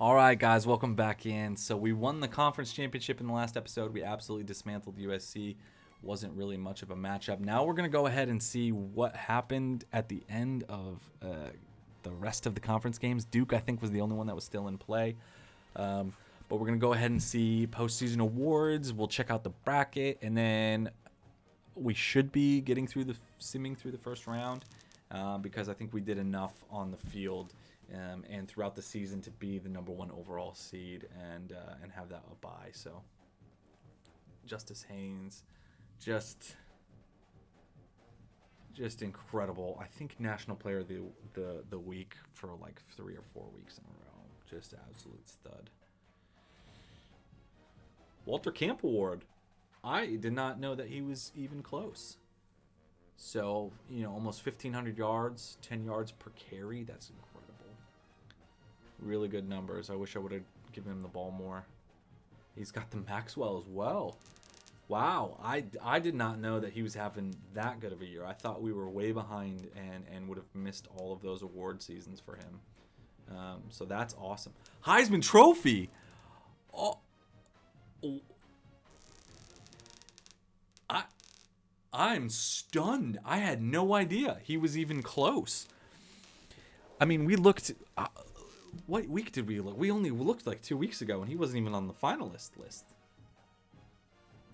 All right, guys, welcome back in. So we won the conference championship in the last episode. We absolutely dismantled USC. Wasn't really much of a matchup. Now we're going to go ahead and see what happened at the end of the rest of the conference games. Duke, I think, was the only one that was still in play. But we're going to go ahead and see postseason awards. We'll check out the bracket, and then we should be getting through the first round because I think we did enough on the field and throughout the season to be the number one overall seed and have that a bye. So Justice Haynes, just incredible. I think National Player of the Week for like 3 or 4 weeks in a row. Just absolute stud. Walter Camp Award. I did not know that he was even close. So, almost 1,500 yards, 10 yards per carry. That's incredible. Really good numbers. I wish I would have given him the ball more. He's got the Maxwell as well. Wow, I did not know that he was having that good of a year. I thought we were way behind and would have missed all of those award seasons for him. So that's awesome. Heisman Trophy. Oh, I'm stunned. I had no idea he was even close. I mean, we looked. What week did we look? We only looked like 2 weeks ago, and he wasn't even on the finalist list.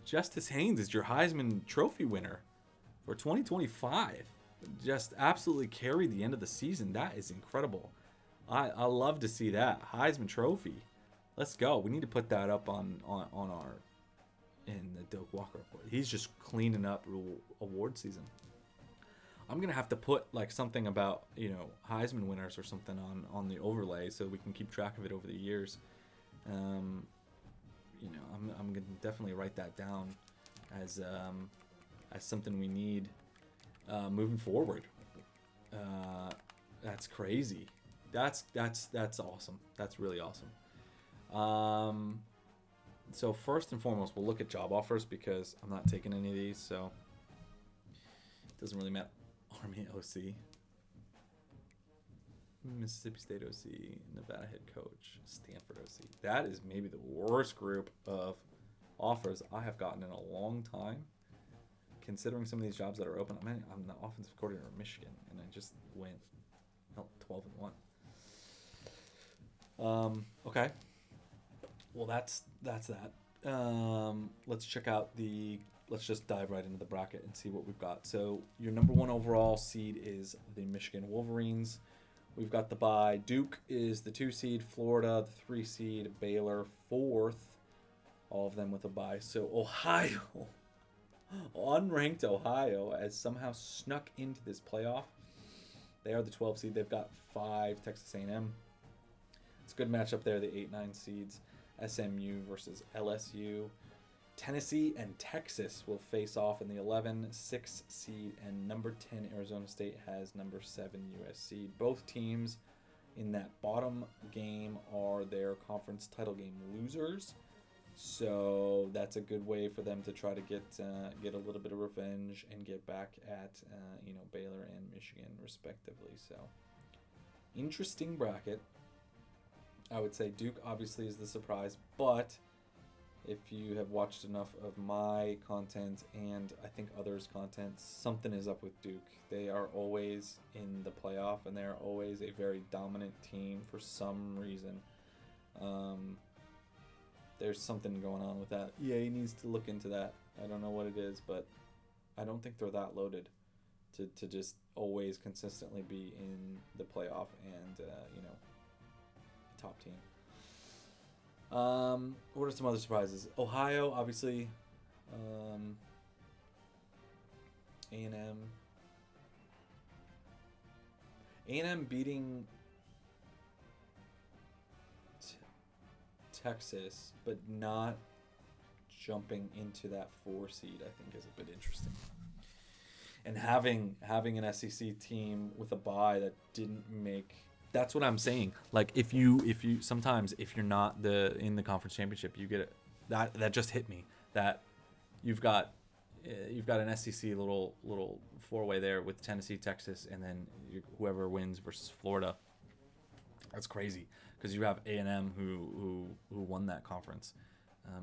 Justice Haynes is your Heisman Trophy winner for 2025. Just absolutely carried the end of the season. That is incredible. I love to see that Heisman Trophy. Let's go. We need to put that up on our in the Doak Walker report. He's just cleaning up award season. I'm gonna have to put like something about Heisman winners or something on the overlay so we can keep track of it over the years. I'm gonna definitely write that down as something we need moving forward. That's crazy. That's awesome. That's really awesome. So first and foremost, we'll look at job offers because I'm not taking any of these, so it doesn't really matter. Army OC, Mississippi State OC, Nevada head coach, Stanford OC. That is maybe the worst group of offers I have gotten in a long time. Considering some of these jobs that are open, I'm the offensive coordinator of Michigan, and I just went 12-1. Okay. Well, that's that. Let's check out let's just dive right into the bracket and see what we've got. So your number one overall seed is the Michigan Wolverines. We've got the bye. Duke is the 2 seed, Florida the 3 seed, Baylor 4th, all of them with a bye. So Ohio, unranked Ohio, has somehow snuck into this playoff. They are the 12 seed. They've got 5 Texas A&M. It's a good matchup there, the 8-9 seeds. SMU versus LSU. Tennessee and Texas will face off in the 11, 6 seed, and number 10 Arizona State has number 7 USC. Both teams in that bottom game are their conference title game losers, so that's a good way for them to try to get a little bit of revenge and get back at Baylor and Michigan respectively. So interesting bracket. I would say Duke obviously is the surprise, but if you have watched enough of my content and I think others' content, something is up with Duke. They are always in the playoff, and they are always a very dominant team for some reason. There's something going on with that. EA needs to look into that. I don't know what it is, but I don't think they're that loaded to just always consistently be in the playoff and top team. What are some other surprises? Ohio, obviously. A&M. A&M beating Texas, but not jumping into that 4 seed, I think, is a bit interesting. And having an SEC team with a bye that didn't make. That's what I'm saying. Like if you sometimes if you're not in the conference championship, you get it. That just hit me. That you've got an SEC little 4-way there with Tennessee, Texas, and then whoever wins versus Florida. That's crazy because you have A&M who won that conference.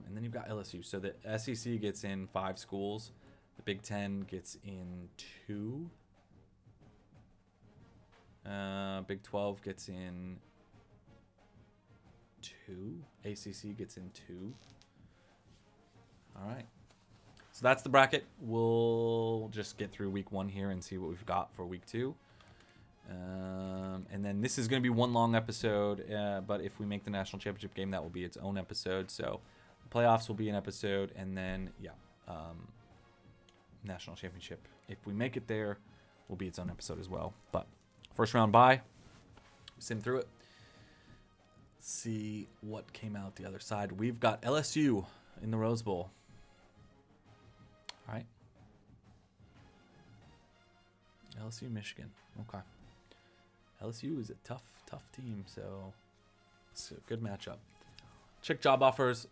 And then you've got LSU. So the SEC gets in 5 schools. The Big Ten gets in 2. Big 12 gets in 2. ACC gets in 2. All right. So that's the bracket. We'll just get through week 1 here and see what we've got for week 2. And then this is going to be one long episode. But if we make the national championship game, that will be its own episode. So playoffs will be an episode, and then national championship, if we make it there, will be its own episode as well. But first round bye, sim through it, see what came out the other side. We've got LSU in the Rose Bowl. All right, LSU Michigan. Okay, LSU is a tough team, so it's a good matchup. Check job offers.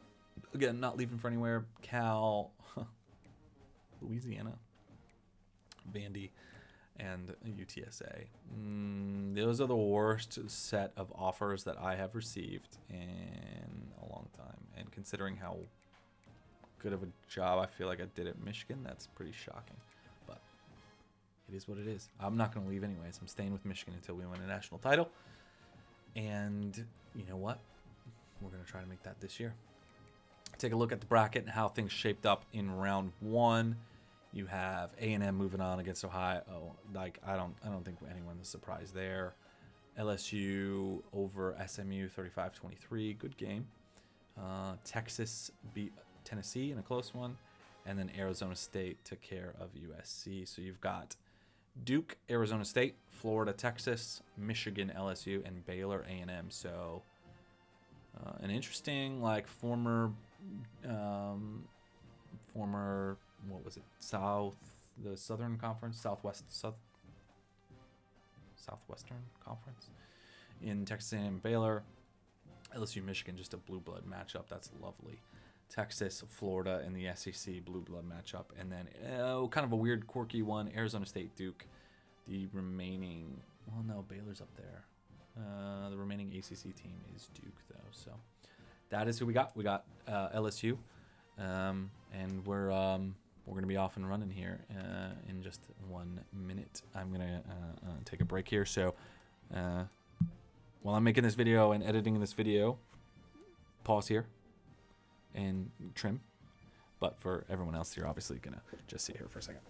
Again, not leaving for anywhere. Cal, Louisiana, Vandy, and UTSA. Those are the worst set of offers that I have received in a long time. And considering how good of a job I feel like I did at Michigan, that's pretty shocking. But it is what it is. I'm not going to leave anyways. I'm staying with Michigan until we win a national title. And you know what? We're going to try to make that this year. Take a look at the bracket and how things shaped up in round 1. You have A&M moving on against Ohio. Like I don't think anyone is surprised there. LSU over SMU 35-23, good game. Texas beat Tennessee in a close one, and then Arizona State took care of USC. So you've got Duke, Arizona State, Florida, Texas, Michigan, LSU, and Baylor A&M. So an interesting former what was it? The Southern Conference, Southwestern Conference in Texas A&M, Baylor, LSU, Michigan, just a blue blood matchup. That's lovely. Texas, Florida, and the SEC blue blood matchup, and then kind of a weird, quirky one: Arizona State, Duke. The remaining, Baylor's up there. The remaining ACC team is Duke, though. So that is who we got. We got LSU, and we're going to be off and running here in just 1 minute. I'm going to take a break here. So while I'm making this video and editing this video, pause here and trim. But for everyone else, you're obviously going to just sit here for a second.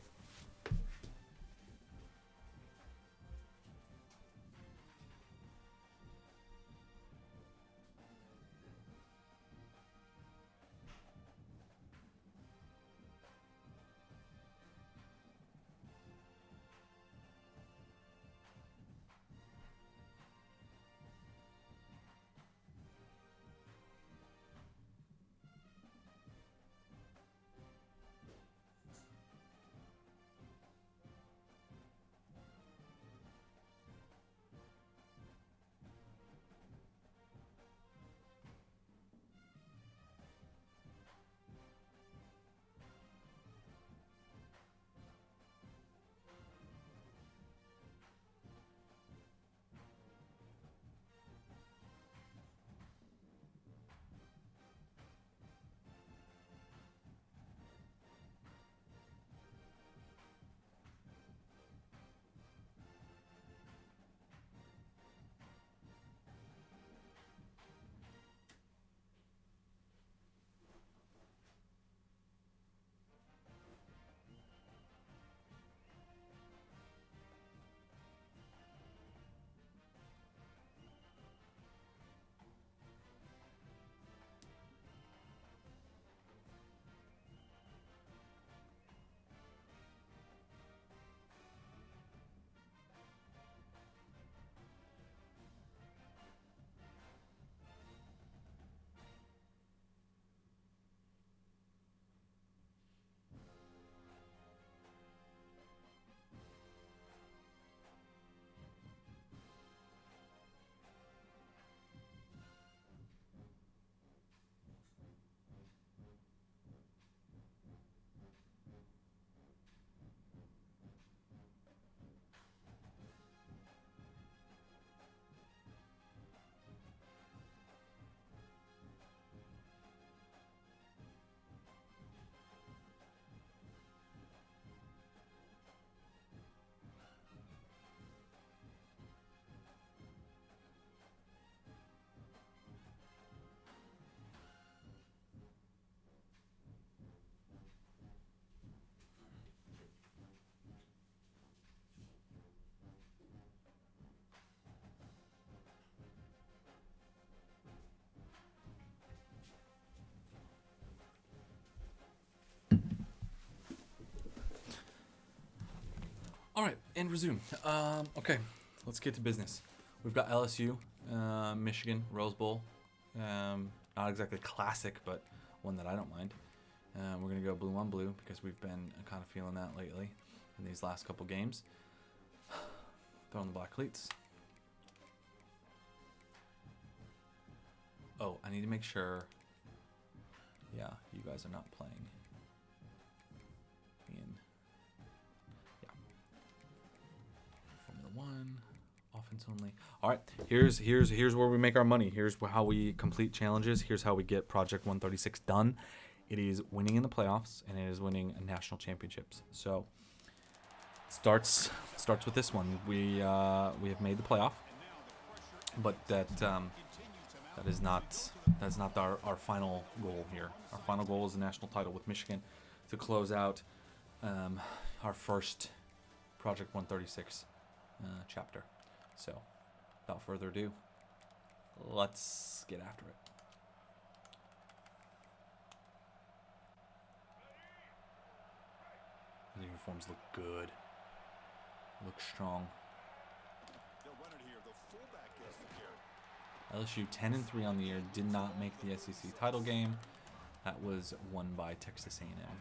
All right, and resume. Okay, let's get to business. We've got LSU, Michigan, Rose Bowl. Not exactly classic, but one that I don't mind. We're going to go blue on blue because we've been kind of feeling that lately in these last couple games. Throw on the black cleats. Oh, I need to make sure. Yeah, you guys are not playing. Formula One, offense only. All right, here's where we make our money. Here's how we complete challenges. Here's how we get Project 136 done. It is winning in the playoffs, and it is winning national championships. So starts with this one. We have made the playoff, but that is not our final goal here. Our final goal is the national title with Michigan to close out our first Project 136 chapter. So without further ado, let's get after it. The uniforms look good. Look strong. LSU 10-3 on the year, did not make the SEC title game. That was won by Texas A&M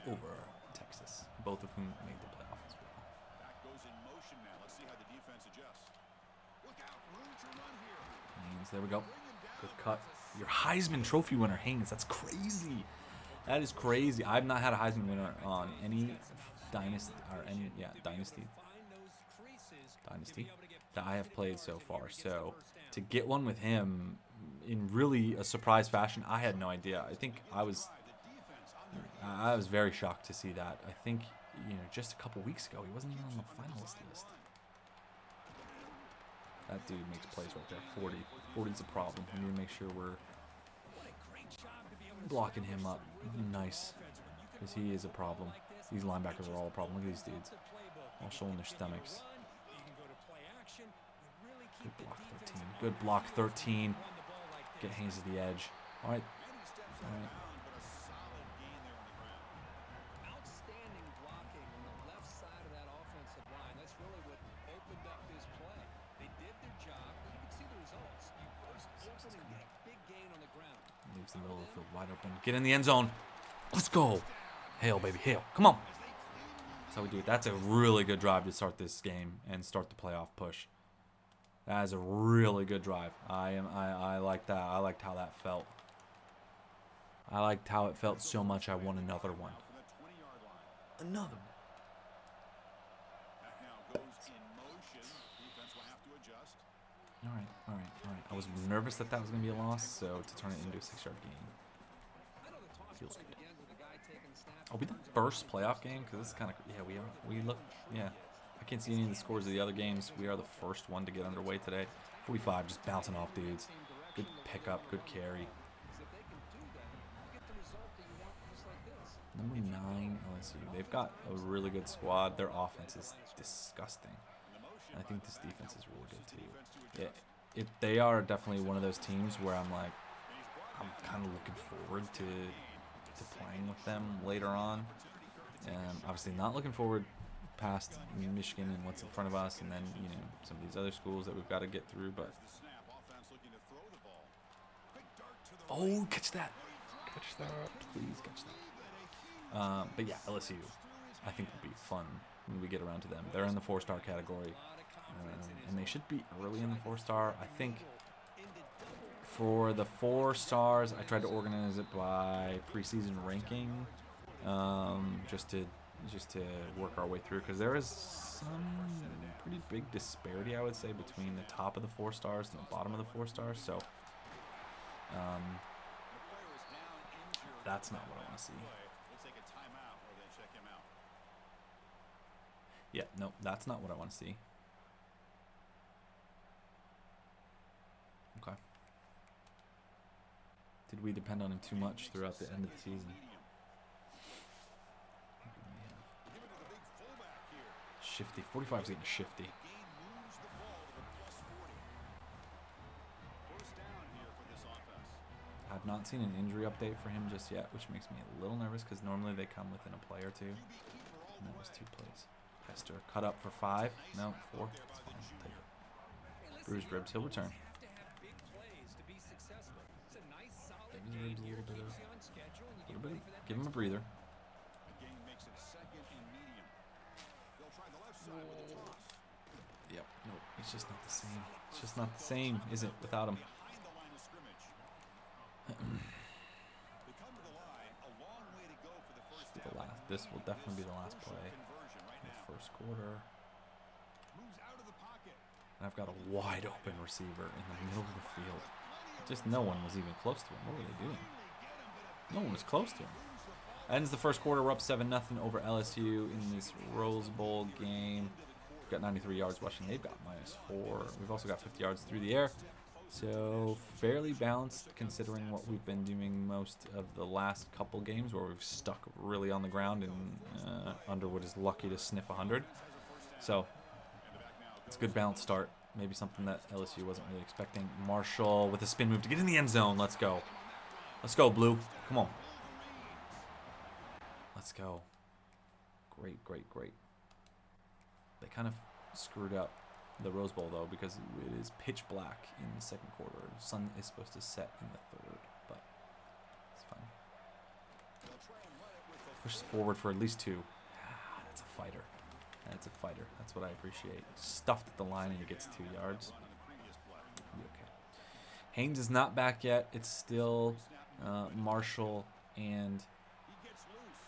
over Texas, both of whom made the playoff as well. Haynes, there we go. Good cut. Your Heisman Trophy winner, Haynes. That's crazy. That is crazy. I've not had a Heisman winner on any Dynasty that I have played so far. So to get one with him in really a surprise fashion, I had no idea. I think I was very shocked to see that. I think, just a couple weeks ago, he wasn't even on the finalist list. That dude makes plays right there. 40's a problem. We need to make sure we're blocking him up nice, because he is a problem. These linebackers are all a problem. Look at these dudes, all showing their stomachs. Good block 13. Good block 13. Get Haynes to the edge. All right. Outstanding blocking on the left side of that offensive line. That's really what opened up this play. They did their job, and you can see the results. You burst open and get a big gain on the ground. Leaves the middle of the field wide open. Get in the end zone. Let's go. Hail, baby, hail. Come on. That's how we do it. That's a really good drive to start this game and start the playoff push. That is a really good drive. I like that. I liked how that felt. I liked how it felt so much I want another one. Another one. All right. I was nervous that was going to be a loss, so to turn it into a 6-yard gain feels good. Are we the first playoff game? Because this is kind of, yeah, we are. I can't see any of the scores of the other games. We are the first one to get underway today. 45, just bouncing off dudes. Good pickup, good carry. Number 9, LSU. They've got a really good squad. Their offense is disgusting. And I think this defense is really good too. They are definitely one of those teams where I'm kind of looking forward to playing with them later on. Obviously not looking forward past Michigan and what's in front of us, and then some of these other schools that we've got to get through. But catch that, please catch that. But yeah, LSU, I think will be fun when we get around to them. They're in the 4-star category, and they should be early in the 4-star. I think for the 4 stars, I tried to organize it by preseason ranking, just to work our way through, because there is some pretty big disparity, I would say, between the top of the 4 stars and the bottom of the 4 stars. So that's not what I want to see. Yeah, no, that's not what I want to see. Okay. Did we depend on him too much throughout the end of the season? Shifty. 45 is getting shifty. I've not seen an injury update for him just yet, which makes me a little nervous because normally they come within a play or two. And that was 2 plays. Hester cut up for 5. No, 4. It's fine. I'll take it. Bruised ribs. He'll return. Maybe his ribs a little bit. Give him a breather. Yep. No, it's just not the same. It's just not the same, is it, without him? This will definitely be the last play in the first quarter. And I've got a wide open receiver in the middle of the field. Just no one was even close to him. What were they doing? No one was close to him. Ends the first quarter. We're up 7-0 over LSU in this Rose Bowl game. We've got 93 yards rushing. They've got -4. We've also got 50 yards through the air. So fairly balanced considering what we've been doing most of the last couple games where we've stuck really on the ground and Underwood is lucky to sniff 100. So it's a good balanced start. Maybe something that LSU wasn't really expecting. Marshall with a spin move to get in the end zone. Let's go. Let's go, Blue. Come on. Let's go. Great, great, great. They kind of screwed up the Rose Bowl, though, because it is pitch black in the second quarter. The sun is supposed to set in the third, but it's fine. Pushes forward for at least 2. That's a fighter. That's a fighter. That's what I appreciate. Stuffed at the line and he gets 2 yards. Okay. Haynes is not back yet. It's still Marshall and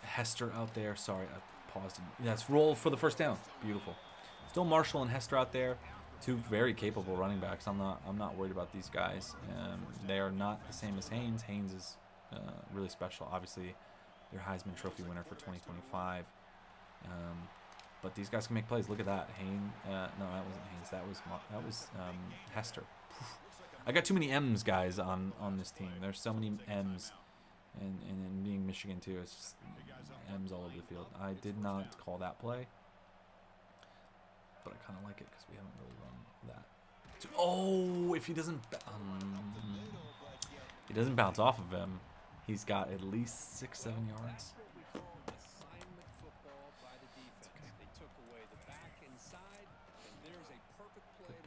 Hester out there. Sorry, I paused. Yes, roll for the first down. Beautiful. Still Marshall and Hester out there, 2 very capable running backs. I'm not worried about these guys. They are not the same as Haynes. Haynes is really special. Obviously, their Heisman Trophy winner for 2025. But these guys can make plays. Look at that. Haynes. No, that wasn't Haynes. That was Hester. I got too many M's, guys, on this team. There's so many M's, and being Michigan too, it's just M's all over the field. I did not call that play. But I kind of like it because we haven't really run that. Oh, if he doesn't bounce off of him, he's got at least 6-7 yards.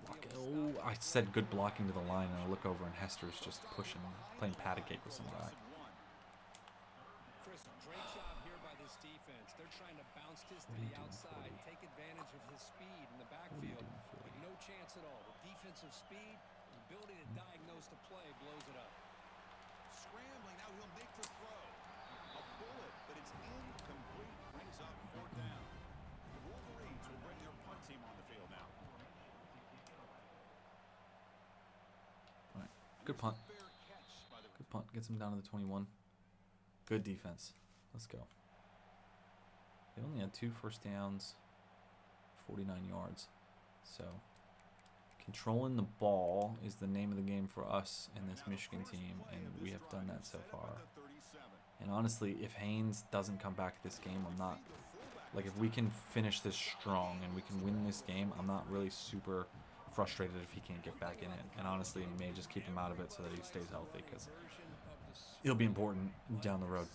Okay. Oh, I said good blocking to the line, and I look over and Hester's just pushing, playing patty cake with some guy. They're trying to bounce this to the outside, take advantage of his speed in the backfield. But no chance at all. The defensive speed, the ability to diagnose the play blows it up. Scrambling, now he'll make the throw. A bullet, but it's incomplete. Brings up 4th down. The Wolverines will bring their punt team on the field now. All right, good punt. Good punt. Gets him down to the 21. Good defense. Let's go. They only had 2 first downs, 49 yards. So controlling the ball is the name of the game for us and this Michigan team, and we have done that so far. And honestly, if Haynes doesn't come back this game, I'm not, like, if we can finish this strong and we can win this game, I'm not really super frustrated if he can't get back in it. And honestly, we may just keep him out of it so that he stays healthy, because it'll be important down the road.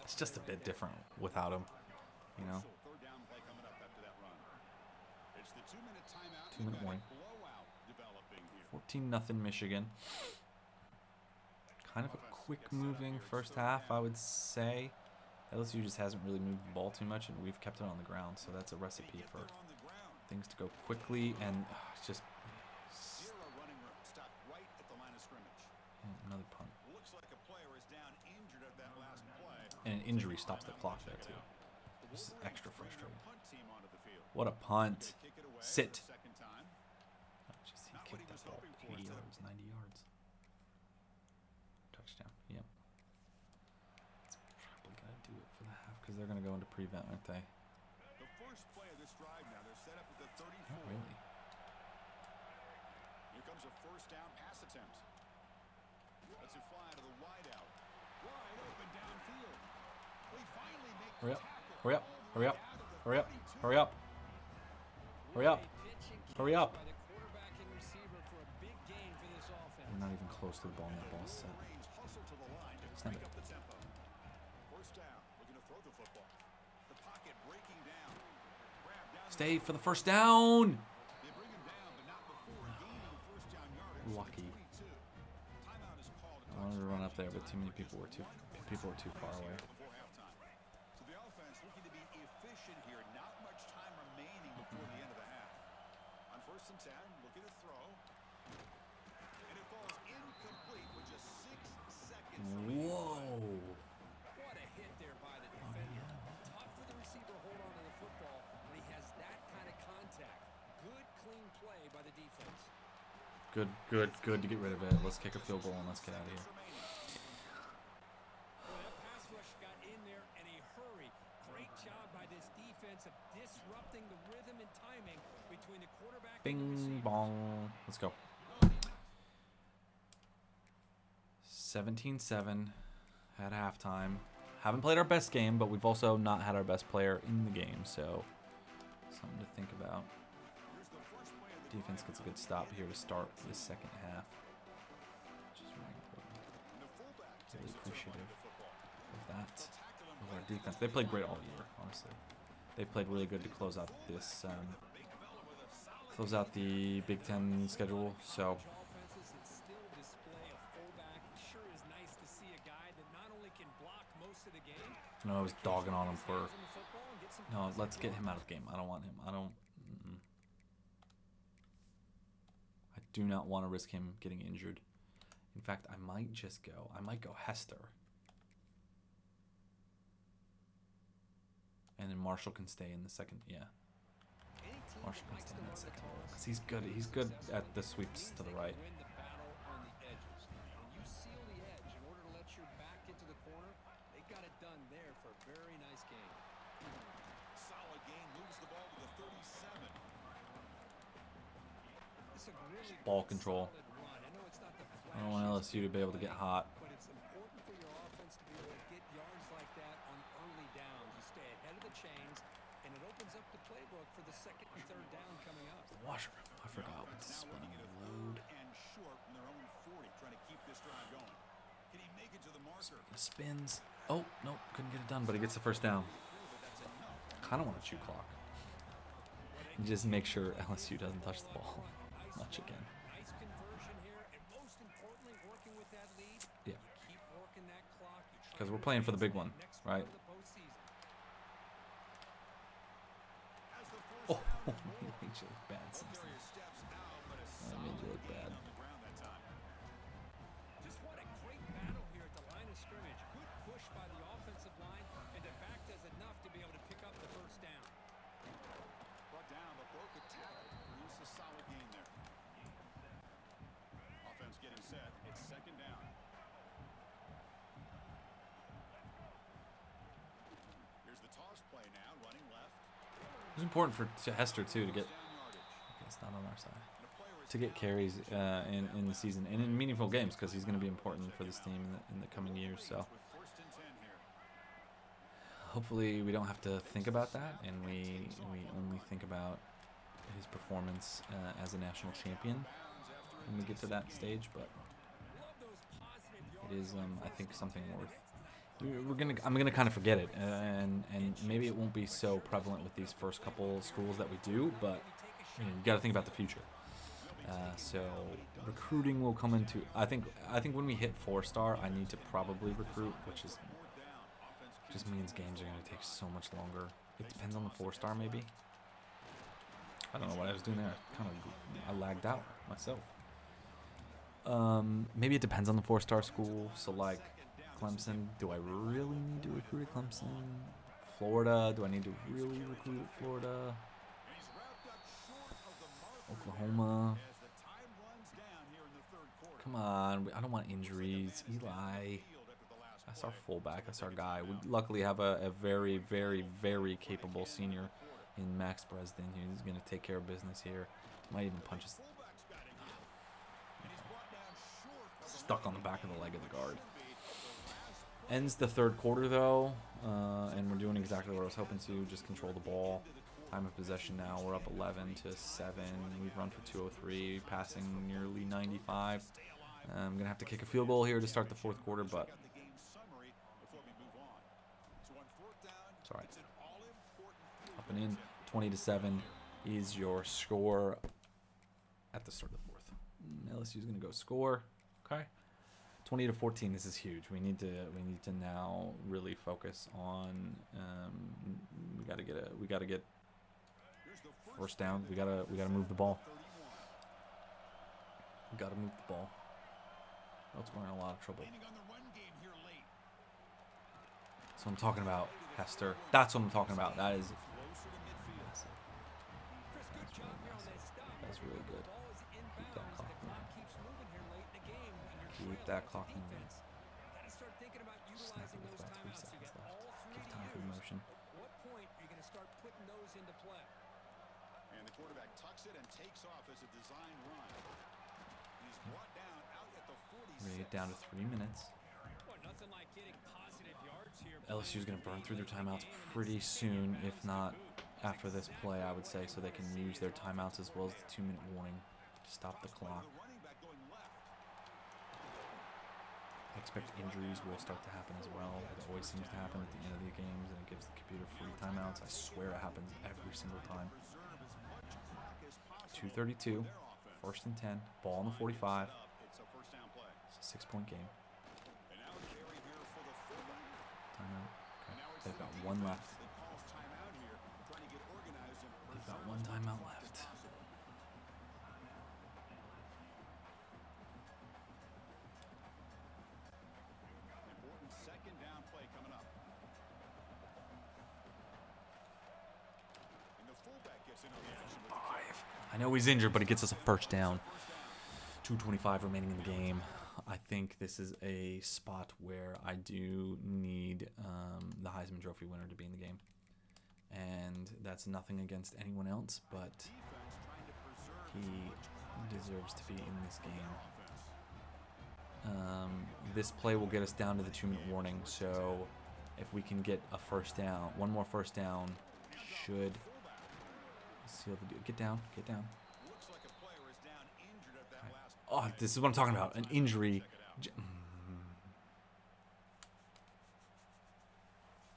It's just a bit different without him, you know. 2-minute warning. 14-0 Michigan. Kind of a quick moving first half, I would say. LSU just hasn't really moved the ball too much, and we've kept it on the ground, so that's a recipe for things to go quickly, and it's just another punt. And an injury stops the clock there too. Just extra frustrating. What a punt. Sit. Oh, just he kicked that ball 80 yards, 90 yards. Touchdown. Yep. It's probably going to do it for the half because they're going to go into prevent, aren't they? The first play of this drive now, they're set up at the 34. Not really. Here comes a first down pass attempt. Let's it fly to the wideout. Wide open downfield. We finally make hurry up. Hurry up. Hurry up. Hurry up. Hurry up. Hurry up. Hurry up. We're not even close to the ball, and that ball's set. Snap it. Stay for the first down. Lucky. I wanted to run up there, but too many people were too far away. So the offense looking to be efficient here. Not much time remaining before the end of the half. On 1st and 10, looking to throw. And it falls incomplete with just 6 seconds remaining. Whoa. What a hit there by the defender. Tough for the receiver to hold on to the football when he has that kind of contact. Good, clean play by the defense. Good to get rid of it. Let's kick a field goal and let's get out of here. Well, that pass rush got in there in a hurry. Great job by this defense of disrupting the rhythm and timing between the quarterback and the Bing receiver. bong. Let's go. 17-7 at halftime. Haven't played our best game, but we've also not had our best player in the game, so something to think about. Defense gets a good stop here to start this second half, which is really important. Really appreciative of that. Of our defense. They played great all year, honestly. They played really good to close out this, the Big Ten schedule. So. Offenses that still display a fullback. Sure is nice to see a guy that not only can block most of the game. You know, I was dogging on him for. Hands on the football and get some No, let's positive get him out of the game. I don't want him. I do not want to risk him getting injured. In fact, I might just go. I might go Hester. And then Marshall can stay in the second. Yeah. Marshall can stay in that second. Because he's good. He's good at the sweeps to the right. win the battle on the edges. When you seal the edge in order to let your back get to the corner, they got it done there for a very nice game. Solid game, moves the ball to the 37. It's a really Ball good, control. solid run. I know it's not the I don't want LSU to be able to get hot. but it's important for your offense to be able to get yards like that on early downs. You stay ahead of the chains, and it opens up the playbook for the 2nd and 3rd down coming up. Washer. I forgot what this spinning load. And short from their own 40, trying to keep this drive going. Can he make it to the marker? Spins. Oh, no. Couldn't get it done, but he gets the first down. Kind of want to chew clock. And just make sure LSU doesn't touch the ball much again. Nice conversion here, and most importantly, working with that lead. Yeah. Keep working that clock. Because we're playing for the big one, right? Oh, he made you look bad, Simpson. That made you look bad. Just what a great battle here at the line of scrimmage. Good push by the offensive line, and the back does enough to be able to pick up the first down. Brought down, but broke a tackle. Produce a solid gain there. Offense getting set. It's 2nd down. Here's the toss play now, running left. It's important to Hester, too, to get... Okay, it's not on our side. To get carries in the season and in meaningful games, because he's going to be important for this team in the coming years. So hopefully we don't have to think about that, and we only think about his performance as a national champion when we get to that stage. But it is, I think, something worth. I'm gonna kind of forget it, and maybe it won't be so prevalent with these first couple schools that we do. But you got to think about the future. So recruiting will come into. I think when we hit 4-star, I need to probably recruit, which is just means games are going to take so much longer. It depends on the 4-star, maybe. I don't know what I was doing there. I lagged out myself. Maybe it depends on the 4-star school. So like Clemson, do I really need to recruit at Clemson? Florida, do I need to really recruit at Florida? Oklahoma. Come on, I don't want injuries. Eli, that's our fullback. That's our guy. We luckily have a very, very, very capable senior in Max Bresden who's going to take care of business here. Might even punch us. Stuck on the back of the leg of the guard. Ends the 3rd quarter, though, and we're doing exactly what I was hoping to, just control the ball. Time of possession now, we're up 11-7. We've run for 203, passing nearly 95. I'm going to have to kick a field goal here to start the 4th quarter, but jumping in. 20-7 is your score at the start of the fourth. LSU is going to go score. Okay. 20-14. This is huge. We need to now really focus on. We got to get first down. We gotta move the ball. We gotta move the ball. Else we're in a lot of trouble. That's what I'm talking about, Hester. That's what I'm talking about. That is. That's really good. Keep that clock moving. Keep that clock moving. Snap it with about 3 seconds left. Give time for the motion. What point are you going to start putting those into play? And the quarterback tucks it and takes off as a design run. He's brought down out at the 46. We're going to get down to 3 minutes. Nothing like getting positive yards here. LSU is going to burn through their timeouts pretty soon, if not after this play, I would say, so they can use their timeouts as well as the 2-minute warning to stop the clock. I expect injuries will start to happen as well. It always seems to happen at the end of the games, and it gives the computer free timeouts. I swear it happens every single time. 2:32, 1st and 10, ball on the 45. It's a 6-point game. Timeout. Okay. They've got one left. They've got one timeout left. Important second down play coming up. And the fullback gets into the action. 5. I know he's injured, but he gets us a first down. 2:25 remaining in the game. I think this is a spot where I do need the Heisman Trophy winner to be in the game. And that's nothing against anyone else, but he deserves to be in this game. This play will get us down to the 2-minute warning, so if we can get a first down, one more first down should seal the deal. Get down, get down. Oh, this is what I'm talking about. An injury.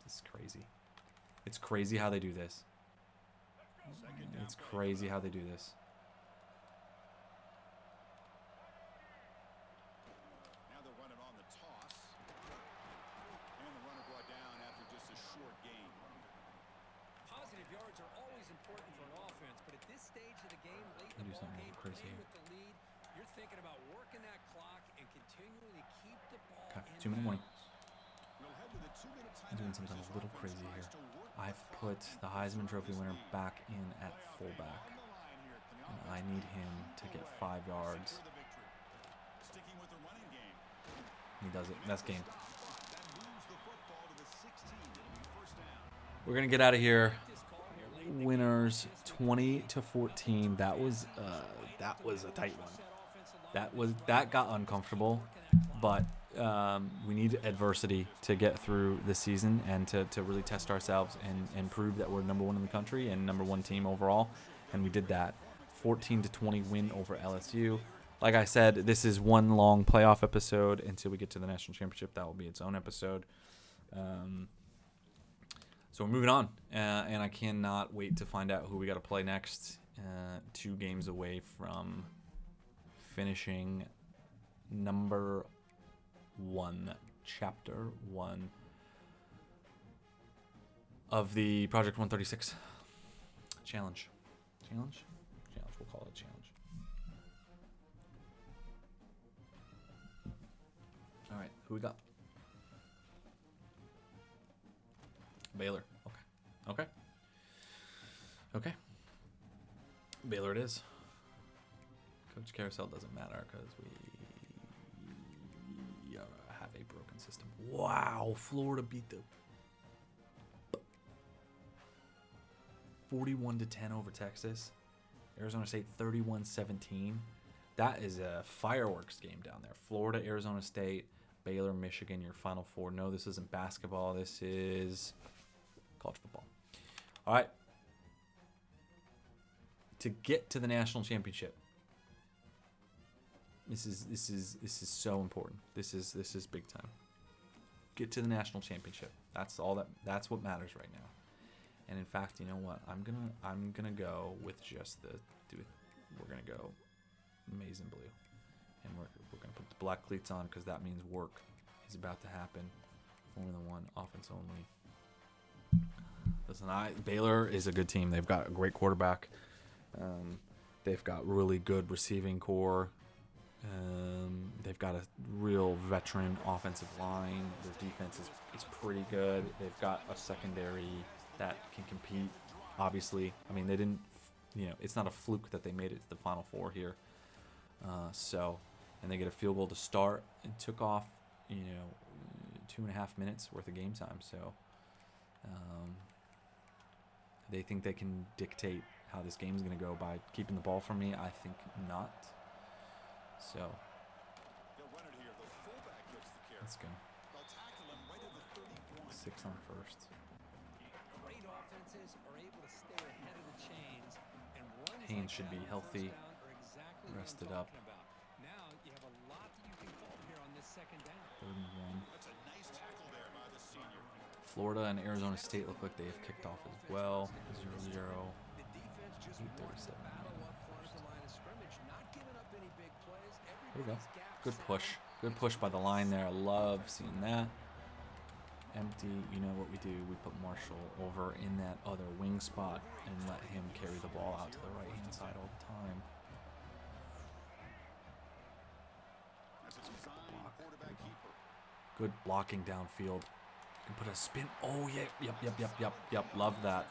This is crazy. It's crazy how they do this. It's crazy how they do this. Now they're running on the toss. And the runner brought down after just a short gain. Positive yards are always important for an offense, but at this stage of the game, late in Do the something ball game, crazy playing here. with the lead, you're thinking about working that clock and continuing to keep the ball Okay, in 2-minute warning. We'll head to the 2-minute I'm doing timeout something as a little this crazy offense here. tries to work I've put the Heisman Trophy winner back in at fullback. on the line here. Can the And offense I need him to get 5 yards. secure the victory? Sticking with the running game. He does it. That's game. That moves the football to the 16. It'll be first down. We're gonna get out of here. Winners 20-14. That was a tight one. That got uncomfortable, but we need adversity to get through the season and to really test ourselves and prove that we're number 1 in the country and number 1 team overall. And we did that. 14-20 win over LSU. Like I said, this is one long playoff episode until we get to the national championship. That will be its own episode. So we're moving on, and I cannot wait to find out who we got to play next. 2 games away from finishing number 1, chapter 1 of the Project 136 challenge. Challenge. We'll call it a challenge. All right, who we got? Baylor. Okay. Baylor it is. Coach Carousel doesn't matter because we have a broken system. Wow, Florida beat the 41-10 over Texas. Arizona State 31-17. That is a fireworks game down there. Florida, Arizona State, Baylor, Michigan, your Final Four. No, this isn't basketball. This is college football. All right. To get to the national championship, this is so important. This is big time. Get to the national championship. That's what matters right now. And in fact, you know what? I'm gonna go with just we're gonna go maize and blue, and we're gonna put the black cleats on because that means work is about to happen. Formula One offense only. Listen, Baylor is a good team. They've got a great quarterback. They've got really good receiving core. They've got a real veteran offensive line. Their defense is pretty good. They've got a secondary that can compete. Obviously, I mean, they didn't. It's not a fluke that they made it to the Final Four here. And they get a field goal to start and took off. 2.5 minutes worth of game time. So. They think they can dictate how this game's going to go by keeping the ball from me. I think not. So, let's go. 6 on first. Haynes should be healthy, rested up. 3rd and 1. Florida and Arizona State look like they have kicked off as well. 0-0. 8:37. There we go. Good push. Good push by the line there. I love seeing that. Empty. You know what we do? We put Marshall over in that other wing spot and let him carry the ball out to the right-hand side all the time. Good blocking downfield. Can put a spin. Oh, yeah. Yep. Loved that.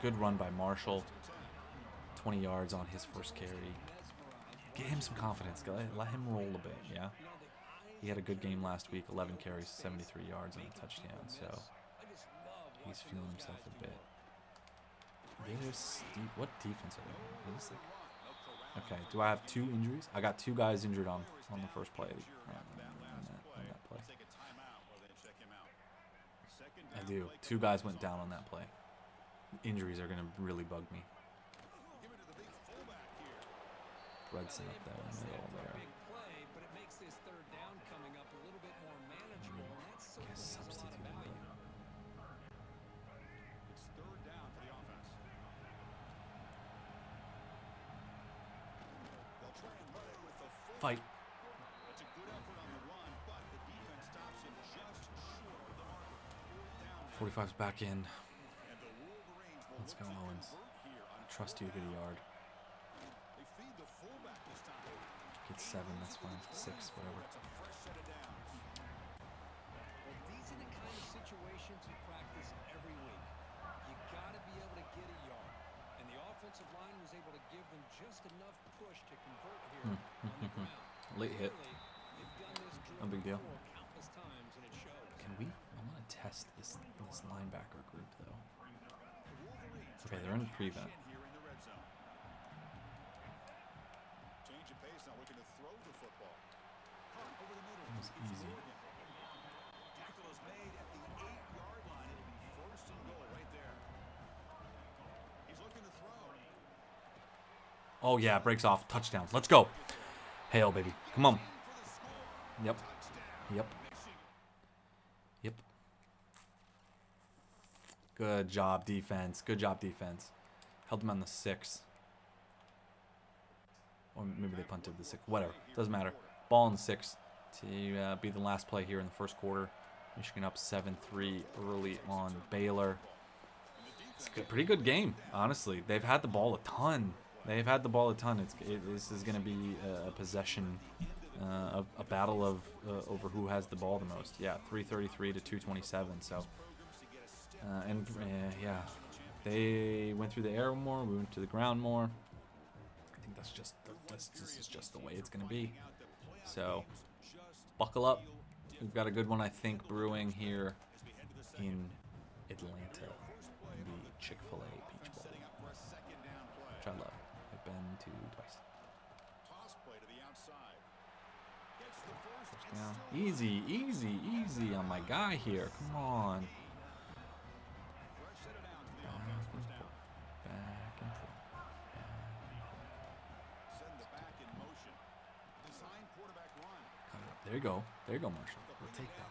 Good run by Marshall. 20 yards on his first carry. Get him some confidence. Let him roll a bit, yeah? He had a good game last week. 11 carries, 73 yards, and a touchdown. So he's feeling himself a bit. What defense are they? Okay, do I have 2 injuries? I got 2 guys injured on the first play. On that play. I do. 2 guys went down on that play. Injuries are going to really bug me. Redson up there in the middle there. Substitute. Fight. 45's back in. Let's go, Owens. Trust you to the yard. Get 7, that's fine. 6, whatever. These are the kind of situations you practice every week. You got to be able to get a yard. And the offensive line was able to give them just enough push to convert here on the ground. Late hit. No big deal. Countless times, and it shows. Can we? I want to test this linebacker group, though. Okay, they're in prevent. That was easy. Tackle is made at the 8-yard line. It'll be 1st and goal right there. He's looking to throw. Oh yeah, breaks off. Touchdown. Let's go. Hail, baby. Come on. Yep. Good job, defense. Held them on the 6. Or maybe they punted the 6. Whatever. Doesn't matter. Ball in the 6 to be the last play here in the first quarter. Michigan up 7-3 early on Baylor. It's a pretty good game, honestly. They've had the ball a ton. This is going to be a possession, a battle of over who has the ball the most. Yeah, 333 to 227. So, they went through the air more. We went to the ground more. I think this is just the way it's going to be. So, buckle up. We've got a good one, I think, brewing here in Atlanta. The Chick-fil-A Peach Bowl, which I love. I've been to twice. First down. Easy on my guy here. Come on. Back and forth. There you go, Marshall. We'll take that.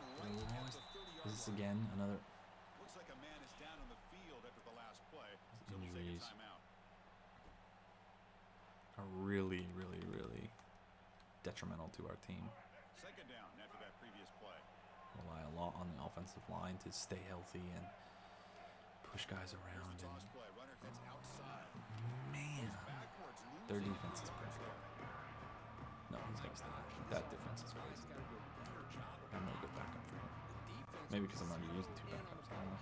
Is this again another? really, really, really detrimental to our team. Second down after that previous play. Rely a lot on the offensive line to stay healthy and push guys around. And Toss play. Runner gets outside. man, Backwards. their defense is pretty good. No, he's got to stay. That difference is crazy. I'm no good backup for him. Maybe because I'm already using 2 backups. I don't know.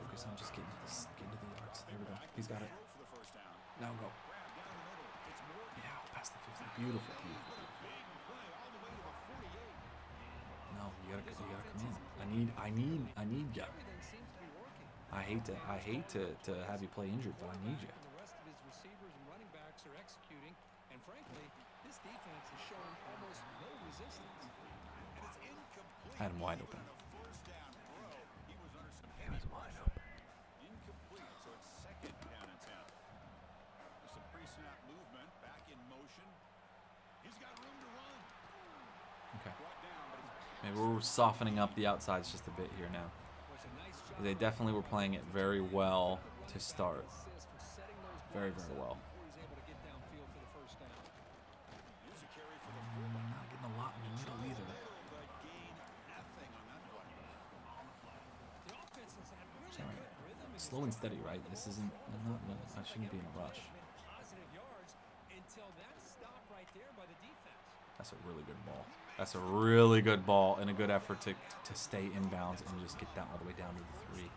Focus on just getting to the yards. There we go. He's got it. For the first down. Now go. Grab down the middle. It's Morgan. Yeah, past the 50. Beautiful, beautiful, beautiful. Big play all the way to the 48. No, you gotta come in. I need ya. Everything seems to be working. I hate to have you play injured, but I need you. And the rest of his receivers and running backs are executing. And frankly, this defense is showing almost no resistance. And it's incomplete. I had him wide open. On a first down throw. He was under some He was wide open. incomplete. So it's second down and 10. There's some pre-snap movement. Back in motion. He's got room to run. Okay. Brought down, but he's Maybe we're softening up the outsides just a bit here now. Was a nice job. They definitely were playing it very well to start. Assist for setting those Very, blocks very up well. before he's able to get downfield for the first down. here's a carry for the fullback. Not getting a lot in the middle either. But gain nothing on that play. The offense has had really Sorry. good rhythm. in Slow and steady, right? This isn't. I shouldn't be in a rush. Positive yards until that stop right there by the defense. That's a really good ball. That's a really good ball and a good effort to stay inbounds and just get down all the way down to the 3.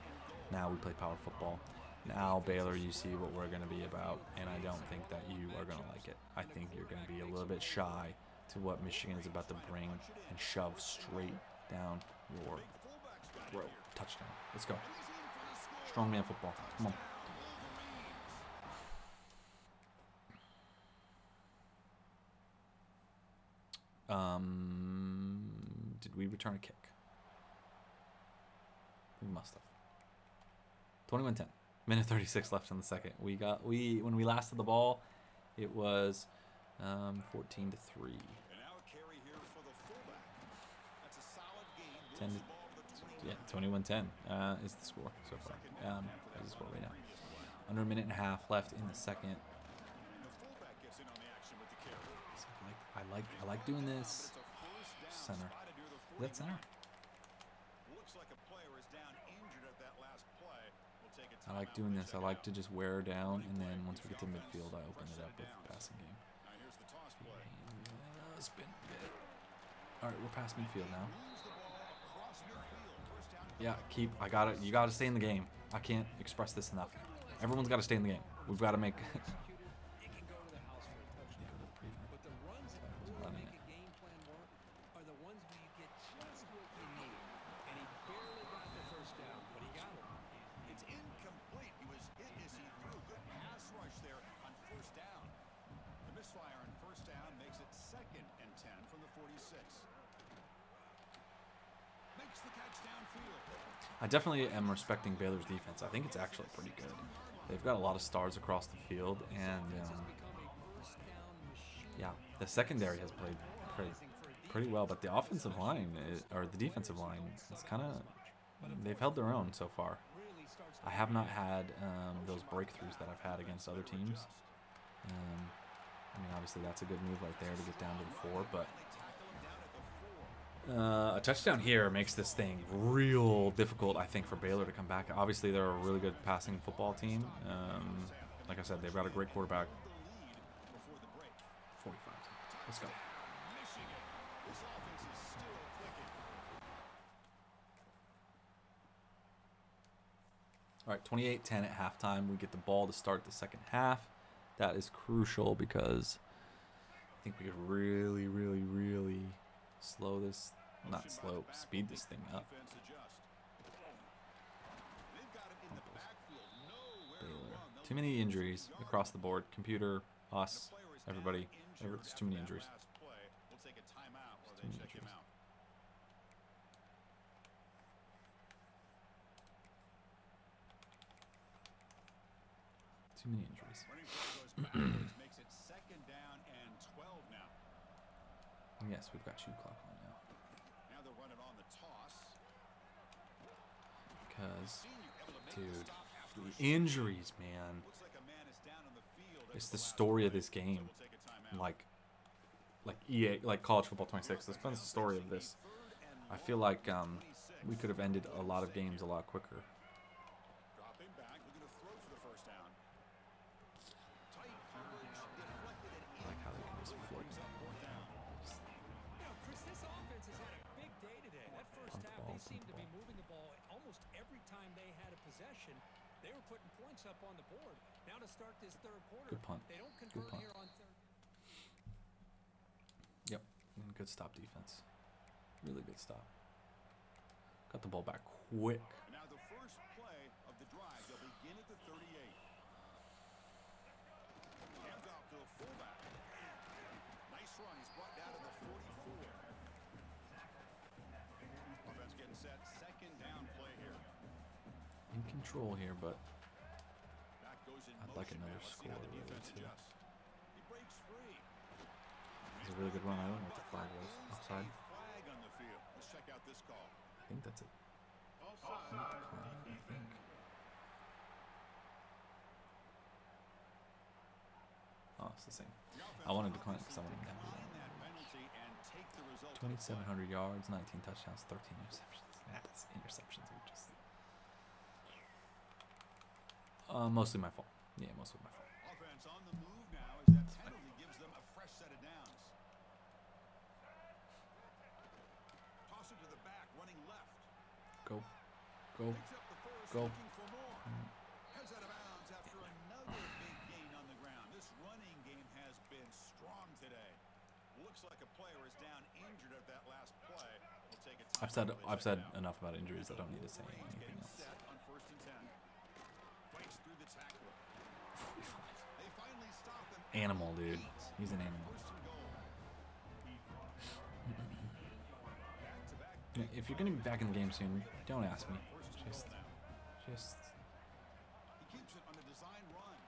Now we play power football. Now, Baylor, you see what we're going to be about, and I don't think that you are going to like it. I think you're going to be a little bit shy to what Michigan is about to bring and shove straight down your throat. Touchdown. Let's go. Strongman football. Come on. Did we return a kick? We must have. 21-10. Minute 36 left in the second. When we last had the ball, it was 14-3. And now a carry here for the fullback. That's a solid gain. 10 Moves to, the ball to the 20. yeah, 21-10 is the score so far. Is the score right now. Under a minute and a half left in the second. And the fullback gets in on the action with the carry. So I like doing this. It's a first down Center. spotted near the Is that 49. center? Looks like a player is down injured at that last play. We'll take a I like timeout doing to this. I check like out. to just wear down, and then once we get to midfield, I open it up with passing game. Now here's the toss play. Spin. All right, we're past midfield now. Moves the ball across midfield. First down. Yeah, I got it. You got to stay in the game. I can't express this enough. Everyone's got to stay in the game. We've got to make. Executed, it can go to the house for a touchdown. But the runs that really make a game plan work are the ones where you get just what you need. And he barely got the first down, but he got it. It's incomplete. He was hit as he threw. Good pass rush there on first down. The misfire on first down makes it second and 10 from the 46. Makes the catch downfield. I definitely am respecting Baylor's defense. I think it's actually pretty good. They've got a lot of stars across the field, and yeah, the secondary has played pretty well, but the offensive line or the defensive line is kind of they've held their own so far. I have not had those breakthroughs that I've had against other teams. I mean, obviously that's a good move right there to get down to the 4, but a touchdown here makes this thing real difficult, I think, for Baylor to come back. Obviously, they're a really good passing football team. Like I said, they've got a great quarterback. 45. Let's go. This offense is still clicking. All right, 28-10 at halftime. We get the ball to start the second half. That is crucial because I think we could really, really, really slow this, not slow, speed this thing up. Defense adjust. They've got it in the backfield. Nowhere to Baylor. run. They'll Too many injuries across the board. Computer, us, everybody. There's too many injuries. We'll take a timeout while Too they many check him injuries. out. Too many injuries. Running play goes backwards, makes it second down and 12 now. And yes, we've got shot clock on now. Now they'll run it on the toss. Because, Senior able to make the dude, stop after the a short injuries, man. Looks like a man is down on the field. it's the story of this game, like EA, like College Football 26. That's been the story of this. I feel like we could have ended a lot of games a lot quicker. Dropping back, looking to throw for the first down. Tight coverage deflected and I like how they can just float. fourth down. Chris, this offense has had a big day today. That first Punt the half, ball, they seemed punt to the be ball. moving the ball almost every time they had a possession. They were putting points up on the board. Now to start this third quarter, Good punt. they don't Good convert punt. here on third. Yep, and good stop defense. Really good stop. Got the ball back quick. And now the first play of the drive. They'll begin at the 38. Hands off to the fullback. Nice run. He's brought down to the 44. Offense getting set. Second down play here. In control here, but Back goes in I'd like motion another now. Let's see how score, the really, defense too. adjusts. He breaks free. it was a really good run. I don't know what the flag was. Offside? Flag on the field. Let's check out this call. I think that's it. I think. Oh, it's the same. I wanted to decline it because I wanted to have Decline that penalty and take the result. 2,700 yards, 19 touchdowns, 13 interceptions. That's interceptions are just mostly my fault. Yeah, mostly my fault. Offense on the move now as that penalty gives them a fresh set of downs. Toss it to the back, running left. Go. Picks up the first, Go. looking for more. Heads out of bounds after another big gain on the ground. This running game has been strong today. Looks like a player is down injured at that last play. We'll take a timeout. I've said enough about injuries. I don't need to say He's anything getting else. set on first and 10. Fights through the tackler. They finally stop him. Animal, dude. He's an animal. First and goal. Back-to-back Yeah, if you're gonna be back in the game soon, don't ask me. Just He keeps it on a design run.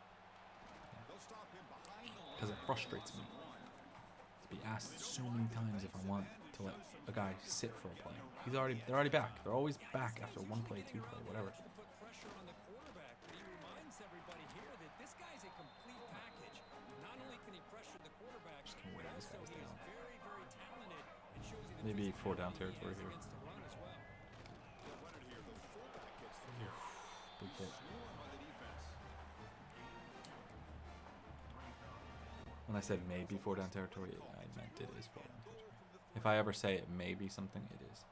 They'll stop him behind the because it frustrates me to be asked so many times if I want to let a guy sit for a play. They're already back. They're always back after one play, two play, whatever. To put pressure on the quarterback, but he reminds everybody here that this guy's a complete package. Not only can he pressure the quarterback, Just can't but wear these also guys he is down. very, very talented and shows you the Maybe physical 4 down ability he territory has here. against the run as well. They'll run it here. The fullback gets the carry. Big hit. Swarmed by the defense. When I said maybe 4 down territory, I meant it is 4 down territory. If I ever say it may be something, it is.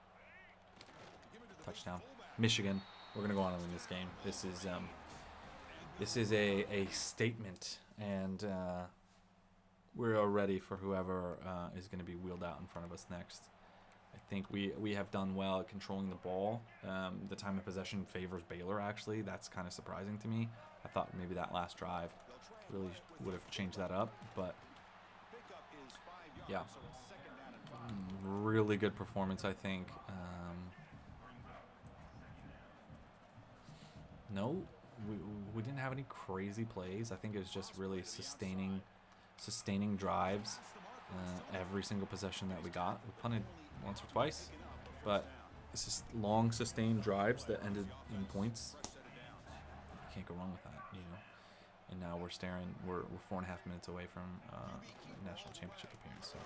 Touchdown. Michigan. We're gonna go on and win this game. This is a statement, and we're all ready for whoever is going to be wheeled out in front of us next. I think we have done well at controlling the ball. The time of possession favors Baylor, actually. That's kind of surprising to me. I thought maybe that last drive really would have changed that up, but Pickup is 5 yards, yeah, so it's second down and 5. really good performance, I think. No, we didn't have any crazy plays. I think it was just really sustaining drives. Every single possession that we got, we punted once or twice, but it's just long sustained drives that ended in points. You can't go wrong with that, you know. And now we're 4.5 minutes away from national championship appearance, so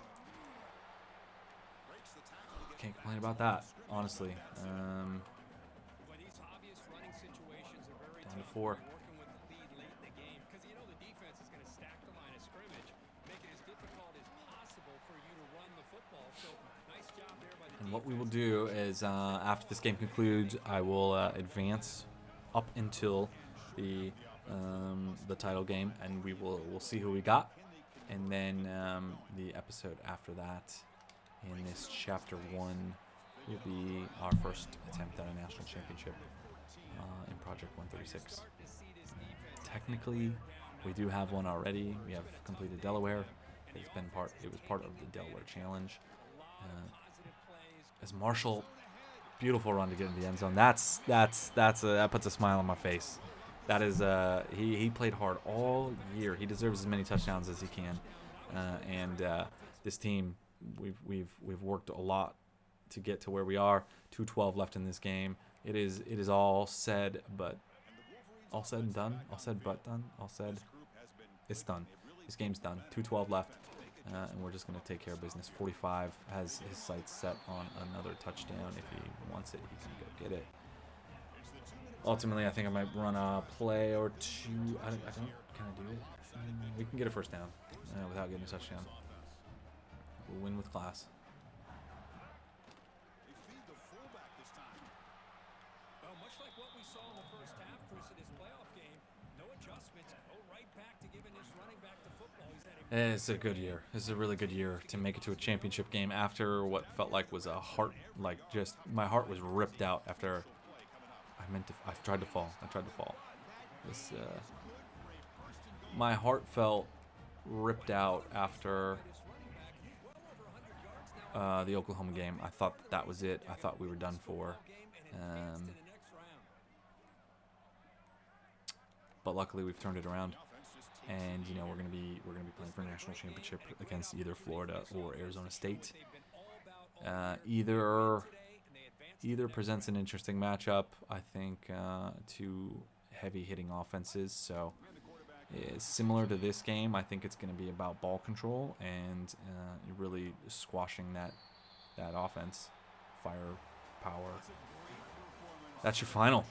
can't complain about that, honestly. But these obvious running situations are very Down to tough 4. when you're working with the lead late in the game because you know the defense is going to stack the line of scrimmage, make it as difficult as possible for you to run the football. So nice job there by the And what we will do is, after this game concludes, I will advance up until the title game, and we'll see who we got, and then the episode after that, in this chapter 1, will be our first attempt at a national championship in Project 136. Technically, we do have one already. We have completed Delaware. It was part of the Delaware Challenge. As Marshall, beautiful run to get in the end zone. That puts a smile on my face. That is he played hard all year. He deserves as many touchdowns as he can. And this team, we've worked a lot to get to where we are. 2:12 left in this game. It is all said and done. All said It's done. This game's done. 2:12 left, and we're just going to take care of business. 45 has his sights set on another touchdown. If he wants it, he can go get it. Ultimately, I think I might run a play or two. I don't. Can I do it? We can get a first down without getting a touchdown. We'll win with class. Well, much like what we saw in the first half, Chris, in his playoff game, no adjustments. Go right back to giving this running back the football. He's had a It's a good year. This is a really good year to make it to a championship game after what felt like was a heart, my heart was ripped out after I tried to fall. This, my heart felt ripped out after the Oklahoma game. I thought that was it. I thought we were done for. But luckily we've turned it around. And we're gonna be playing for a national championship against either Florida or Arizona State. Either presents an interesting matchup. I think two heavy hitting offenses. So similar to this game, I think it's going to be about ball control and really squashing that offense, firepower. That's your final.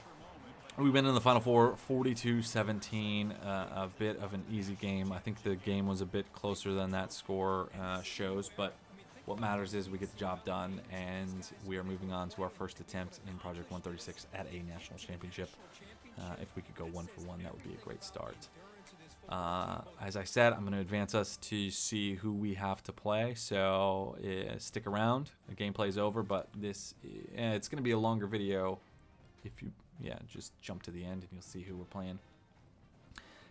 We've been in the Final Four, 42-17, a bit of an easy game. I think the game was a bit closer than that score shows, but what matters is we get the job done, and we are moving on to our first attempt in Project 136 at a national championship. If we could go 1-for-1, that would be a great start. As I said, I'm going to advance us to see who we have to play, so stick around. The gameplay is over, but it's going to be a longer video. If you just jump to the end and you'll see who we're playing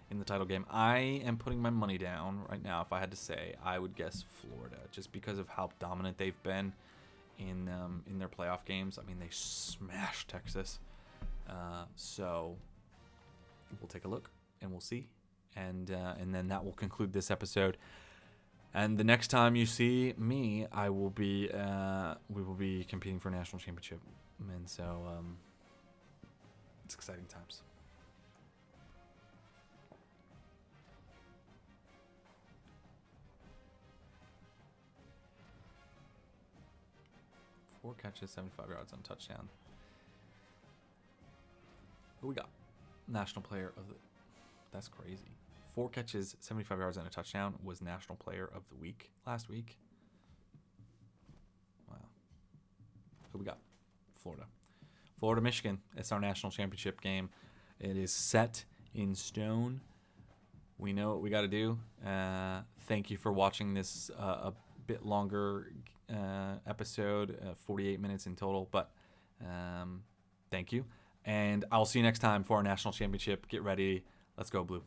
in the title game. I am putting my money down right now. If I had to say, I would guess Florida, just because of how dominant they've been in their playoff games. I mean, they smashed Texas. So we'll take a look and we'll see, and then that will conclude this episode. And the next time you see me, we will be competing for a national championship, and so it's exciting times. Four catches, 75 yards on touchdown. Who we got? National player of the... That's crazy. 4 catches, 75 yards on a touchdown was national player of the week last week. Wow. Who we got? Florida, Michigan. It's our national championship game. It is set in stone. We know what we got to do. Thank you for watching this a bit longer episode, 48 minutes in total, but thank you. And I'll see you next time for our national championship. Get ready. Let's go, Blue.